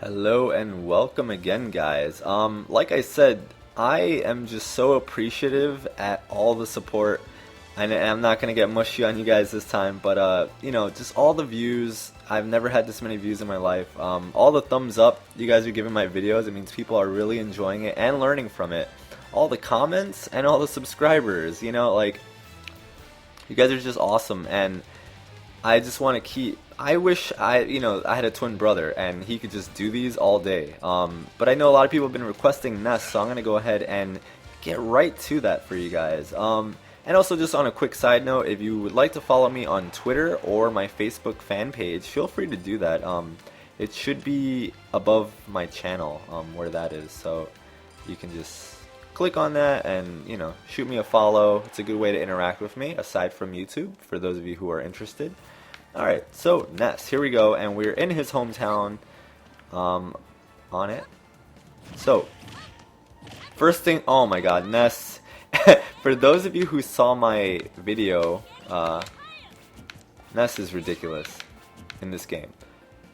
Hello and welcome again, guys. Like I said, I am just so appreciative at all the support. And I'm not gonna get mushy on you guys this time, but just all the views. I've never had this many views in my life. All the thumbs up you guys are giving my videos. It means people are really enjoying it and learning from it. All the comments and all the subscribers. You guys are just awesome, and I just want to keep. I wish I had a twin brother and he could just do these all day. But I know a lot of people have been requesting Ness, so I'm gonna go ahead and get right to that for you guys. And also, just on a quick side note, if you would like to follow me on Twitter or my Facebook fan page, feel free to do that. It should be above my channel, where that is, so you can just click on that and shoot me a follow. It's a good way to interact with me aside from YouTube for those of you who are interested. Alright, so Ness, here we go, and we're in his hometown, on it. So, first thing, oh my god, Ness, for those of you who saw my video, Ness is ridiculous in this game.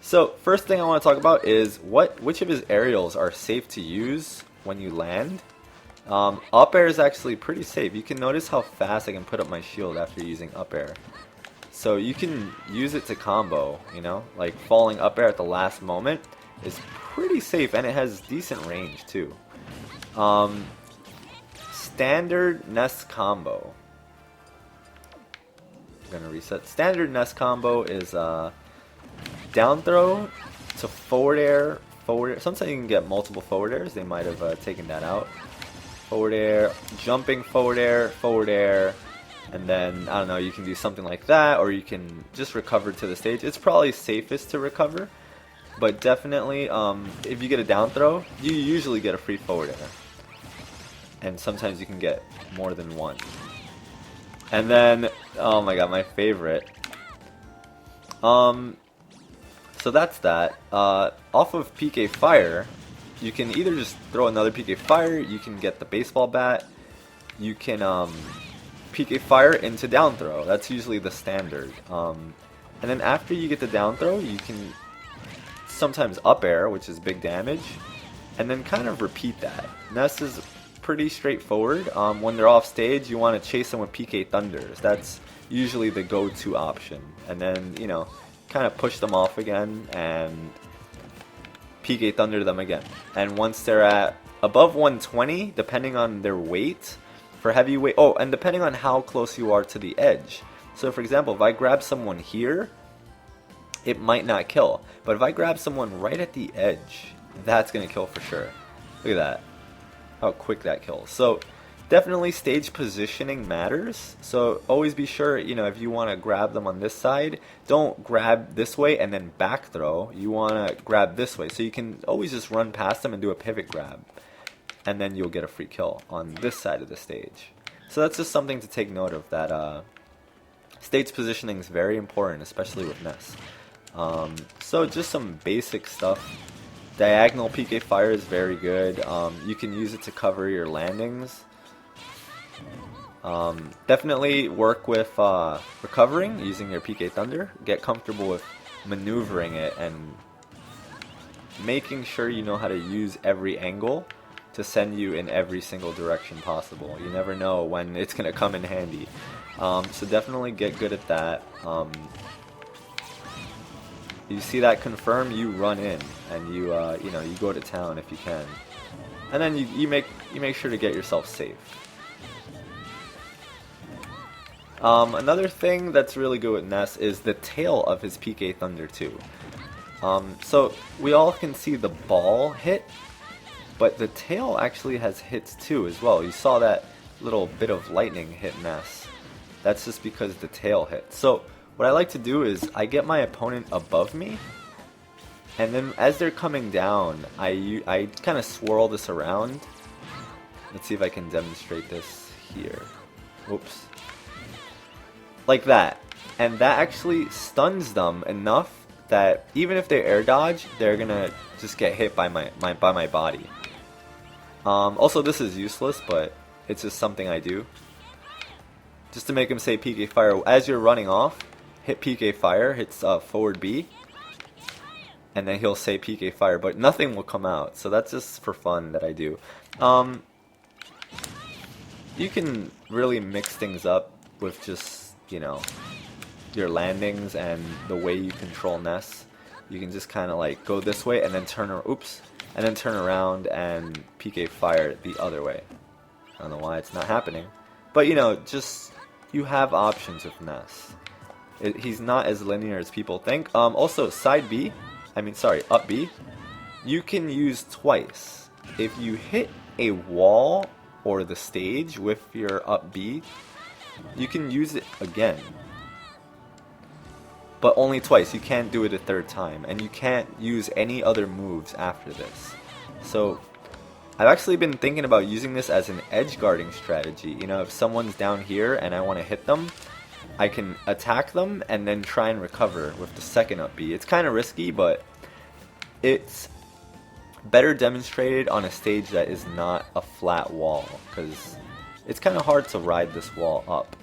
So, first thing I want to talk about is which of his aerials are safe to use when you land. Up air is actually pretty safe. You can notice how fast I can put up my shield after using up air. So you can use it to combo, like falling up air at the last moment is pretty safe, and it has decent range too. Standard Ness Combo. I'm gonna reset. Standard Ness Combo is down throw to forward air, forward air. Sometimes you can get multiple forward airs. They might have taken that out. Forward air, jumping forward air, and then, I don't know, you can do something like that, or you can just recover to the stage. It's probably safest to recover, but definitely, if you get a down throw, you usually get a free forward air. And sometimes you can get more than one. And then, oh my god, my favorite. So that's that. Off of PK Fire, you can either just throw another PK Fire, you can get the baseball bat, you can, PK Fire into down throw. That's usually the standard. And then after you get the down throw, you can sometimes up air, which is big damage, and then kind of repeat that. Ness is pretty straightforward. When they're off stage, you want to chase them with PK Thunders. That's usually the go-to option. And then, kind of push them off again and PK Thunder them again. And once they're at above 120, depending on their weight, for heavyweight, oh, and depending on how close you are to the edge. So for example, if I grab someone here, it might not kill. But if I grab someone right at the edge, that's going to kill for sure. Look at that. How quick that kills. So definitely stage positioning matters. So always be sure, if you want to grab them on this side, don't grab this way and then back throw. You want to grab this way. So you can always just run past them and do a pivot grab. And then you'll get a free kill on this side of the stage. So that's just something to take note of, that stage positioning is very important, especially with Ness. So just some basic stuff. Diagonal PK Fire is very good. You can use it to cover your landings. Definitely work with recovering using your PK Thunder. Get comfortable with maneuvering it and making sure you know how to use every angle to send you in every single direction possible. You never know when it's going to come in handy. So definitely get good at that. You see that confirm, you run in, and you go to town if you can. And then you make sure to get yourself safe. Another thing that's really good with Ness is the tail of his PK Thunder too. So we all can see the ball hit, but the tail actually has hits too as well. You saw that little bit of lightning hit Ness. That's just because the tail hit. So what I like to do is I get my opponent above me, and then as they're coming down, I kind of swirl this around. Let's see if I can demonstrate this here. Whoops. Like that. And that actually stuns them enough that even if they air dodge, they're gonna just get hit by my body. Also, this is useless, but it's just something I do. Just to make him say PK Fire. As you're running off, hit PK Fire, hits forward B. and then he'll say PK fire, but nothing will come out. So that's just for fun that I do. You can really mix things up with just, you know, your landings and the way you control Ness. You can just kind of like go this way and then turn around and PK fire the other way. I don't know why it's not happening, but you know, just you have options with Ness. He's not as linear as people think. Also, up B, you can use twice. If you hit a wall or the stage with your up B, you can use it again. But only twice. You can't do it a third time. And you can't use any other moves after this. So, I've actually been thinking about using this as an edge guarding strategy. You know, if someone's down here and I want to hit them, I can attack them and then try and recover with the second up B. It's kind of risky, but it's better demonstrated on a stage that is not a flat wall, because it's kind of hard to ride this wall up.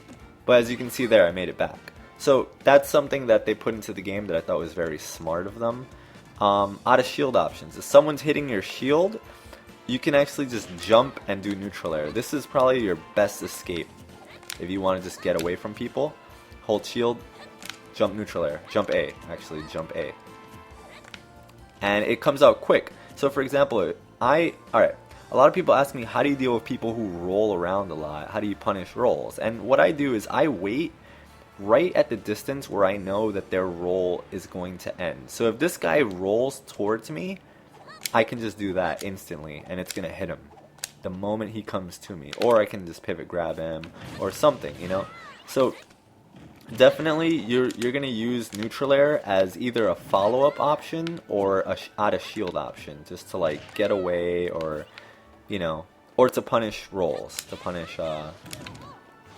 But as you can see there, I made it back. So that's something that they put into the game that I thought was very smart of them. Out of shield options. If someone's hitting your shield, you can actually just jump and do neutral air. This is probably your best escape if you want to just get away from people. Hold shield, jump neutral air. Jump A, actually, jump A. And it comes out quick. So for example, alright, a lot of people ask me, how do you deal with people who roll around a lot? How do you punish rolls? And what I do is I wait right at the distance where I know that their roll is going to end. So if this guy rolls towards me, I can just do that instantly and it's going to hit him the moment he comes to me. Or I can just pivot grab him or something, you know? So definitely you're going to use neutral air as either a follow-up option or a out of shield option, just to like get away, or, you know, or to punish rolls, to punish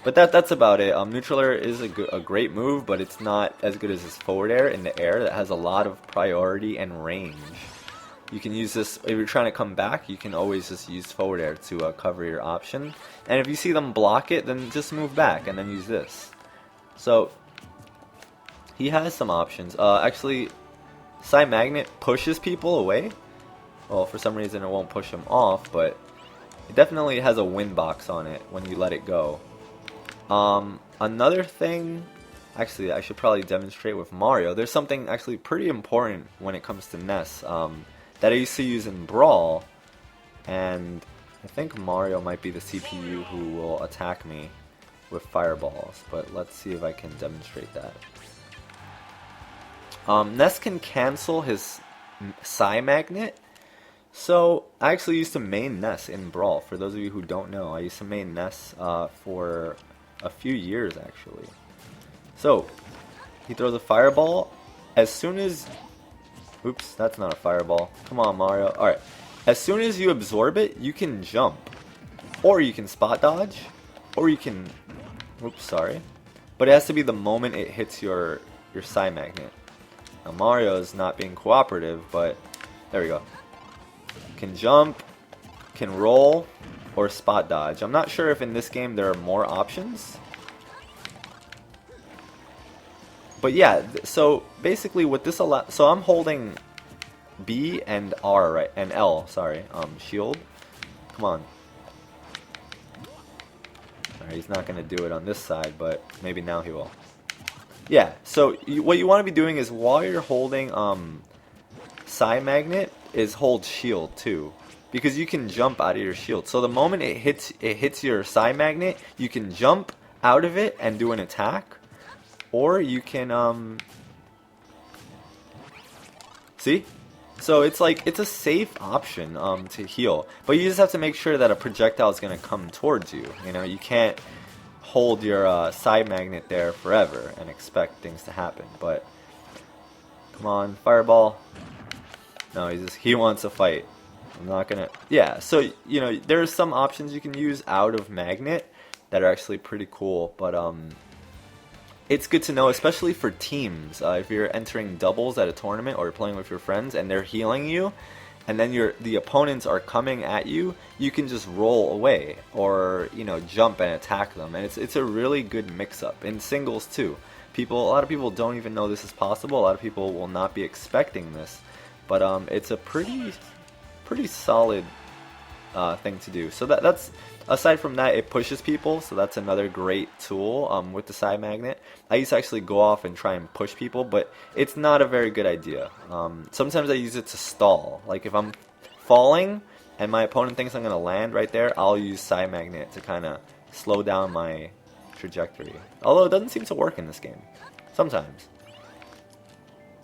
but that's about it. Neutral air is a great move, but it's not as good as his forward air in the air that has a lot of priority and range. You can use this, if you're trying to come back, you can always just use forward air to cover your option. And if you see them block it, then just move back and then use this. So, he has some options. Actually, Psy Magnet pushes people away. Well, for some reason it won't push them off, but it definitely has a win box on it when you let it go. Another thing, actually I should probably demonstrate with Mario. There's something actually pretty important when it comes to Ness that I used to use in Brawl, and I think Mario might be the CPU who will attack me with fireballs, but let's see if I can demonstrate that. Ness can cancel his Psy Magnet. So I actually used to main Ness in Brawl. For those of you who don't know, I used to main Ness for a few years actually. So he throws a fireball. As soon as, oops, that's not a fireball. Come on, Mario. Alright. As soon as you absorb it, you can jump. Or you can spot dodge. Or you can, oops, sorry. But it has to be the moment it hits your Psy Magnet. Now Mario is not being cooperative, but there we go. Can jump, can roll, or spot dodge. I'm not sure if in this game there are more options. But yeah, so basically what this allows, so I'm holding B and R, right, and L, sorry, shield. Come on. Alright, he's not going to do it on this side, but maybe now he will. Yeah, so what you want to be doing is while you're holding Psy Magnet, is hold shield too, because you can jump out of your shield. So the moment it hits your Psy Magnet, you can jump out of it and do an attack, or you can see. So it's like, it's a safe option to heal, but you just have to make sure that a projectile is going to come towards you. You know, you can't hold your Psy Magnet there forever and expect things to happen. But come on, fireball. No, he wants to fight. I'm not gonna. Yeah, so you know, there's some options you can use out of Magnet that are actually pretty cool, but it's good to know, especially for teams. If you're entering doubles at a tournament or you're playing with your friends and they're healing you, and then the opponents are coming at you, you can just roll away or, you know, jump and attack them, and it's a really good mix-up in singles too. A lot of people don't even know this is possible. A lot of people will not be expecting this, but it's a pretty solid thing to do. So that's aside from that, it pushes people, so that's another great tool with the side magnet. I used to actually go off and try and push people, but it's not a very good idea. Sometimes I use it to stall. Like if I'm falling and my opponent thinks I'm going to land right there, I'll use side magnet to kind of slow down my trajectory. Although it doesn't seem to work in this game. Sometimes.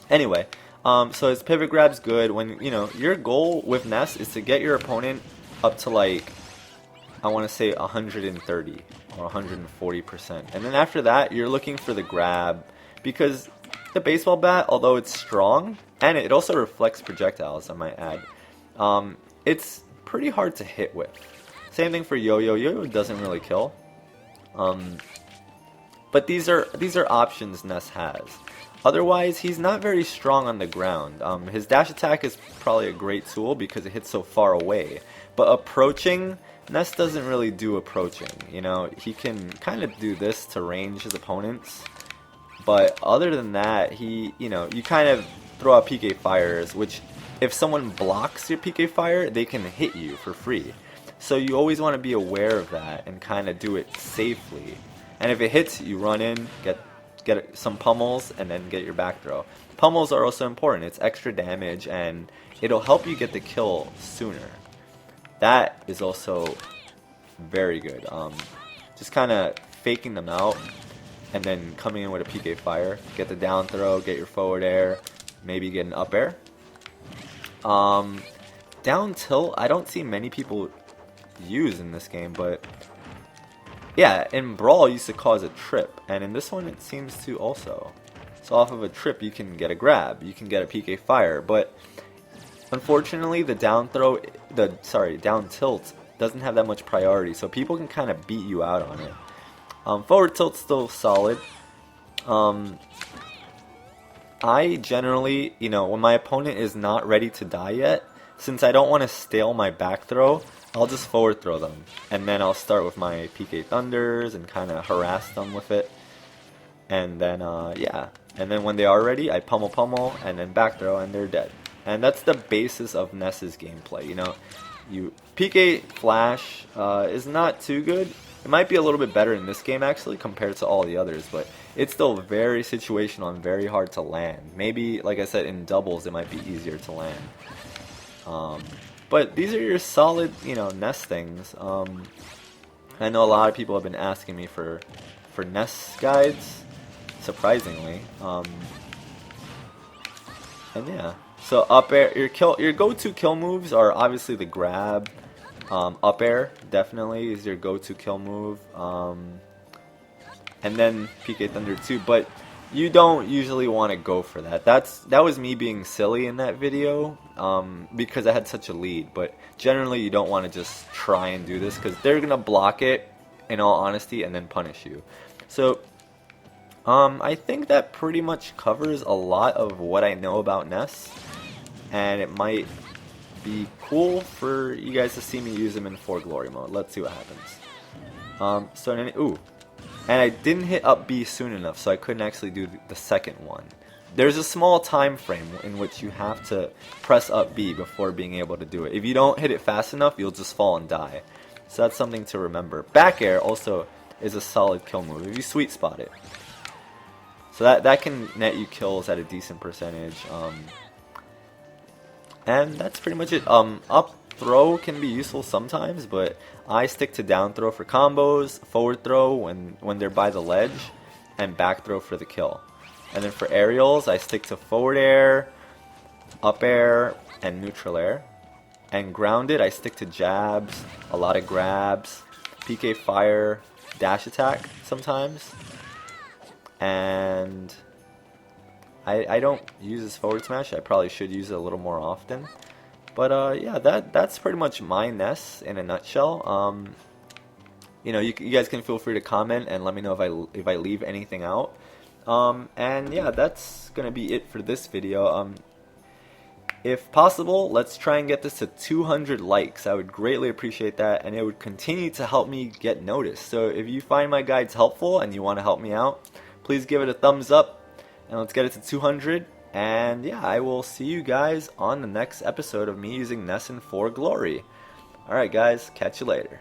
Anyway, so his pivot grab's good. When, you know, your goal with Ness is to get your opponent up to like, I want to say 130 or 140%. And then after that, you're looking for the grab, because the baseball bat, although it's strong, and it also reflects projectiles, I might add, it's pretty hard to hit with. Same thing for yo-yo. Yo-yo doesn't really kill. But these are options Ness has. Otherwise, he's not very strong on the ground. His dash attack is probably a great tool because it hits so far away. But approaching, Ness doesn't really do approaching. You know, he can kind of do this to range his opponents. But other than that, you kind of throw out PK fires, which if someone blocks your PK fire, they can hit you for free. So you always want to be aware of that and kind of do it safely. And if it hits, you run in, get some pummels, and then get your back throw. Pummels are also important. It's extra damage, and it'll help you get the kill sooner. That is also very good. Just kind of faking them out, and then coming in with a PK fire. Get the down throw, get your forward air, maybe get an up air. Down tilt, I don't see many people use in this game, but yeah, in Brawl it used to cause a trip, and in this one it seems to also. So off of a trip you can get a grab, you can get a PK fire, but unfortunately the down tilt doesn't have that much priority, so people can kind of beat you out on it. Forward tilt's still solid. I generally, when my opponent is not ready to die yet, since I don't want to stale my back throw, I'll just forward throw them, and then I'll start with my PK Thunders and kind of harass them with it. And then, yeah. And then when they are ready, I pummel, and then back throw, and they're dead. And that's the basis of Ness's gameplay. PK Flash is not too good. It might be a little bit better in this game, actually, compared to all the others, but it's still very situational and very hard to land. Maybe, like I said, in doubles, it might be easier to land. But these are your solid, Ness things. I know a lot of people have been asking me for Ness guides, surprisingly. And yeah, so up air, your go-to kill moves are obviously the grab. Up air definitely is your go-to kill move. And then PK Thunder too, but you don't usually want to go for that. That was me being silly in that video, because I had such a lead. But generally, you don't want to just try and do this, because they're gonna block it, in all honesty, and then punish you. So, I think that pretty much covers a lot of what I know about Ness, and it might be cool for you guys to see me use him in 4 Glory mode. Let's see what happens. And I didn't hit up B soon enough, so I couldn't actually do the second one. There's a small time frame in which you have to press up B before being able to do it. If you don't hit it fast enough, you'll just fall and die. So that's something to remember. Back air also is a solid kill move if you sweet spot it. So that can net you kills at a decent percentage. And that's pretty much it. Up throw can be useful sometimes, but I stick to down throw for combos, forward throw when they're by the ledge, and back throw for the kill. And then for aerials, I stick to forward air, up air, and neutral air. And grounded, I stick to jabs, a lot of grabs, PK fire, dash attack sometimes. And I don't use this forward smash. I probably should use it a little more often. But yeah, that's pretty much my Ness in a nutshell. You guys can feel free to comment and let me know if I leave anything out. And yeah, that's gonna be it for this video. If possible, let's try and get this to 200 likes. I would greatly appreciate that, and it would continue to help me get noticed. So if you find my guides helpful and you want to help me out, please give it a thumbs up, and let's get it to 200. And yeah, I will see you guys on the next episode of me using Ness for glory. Alright guys, catch you later.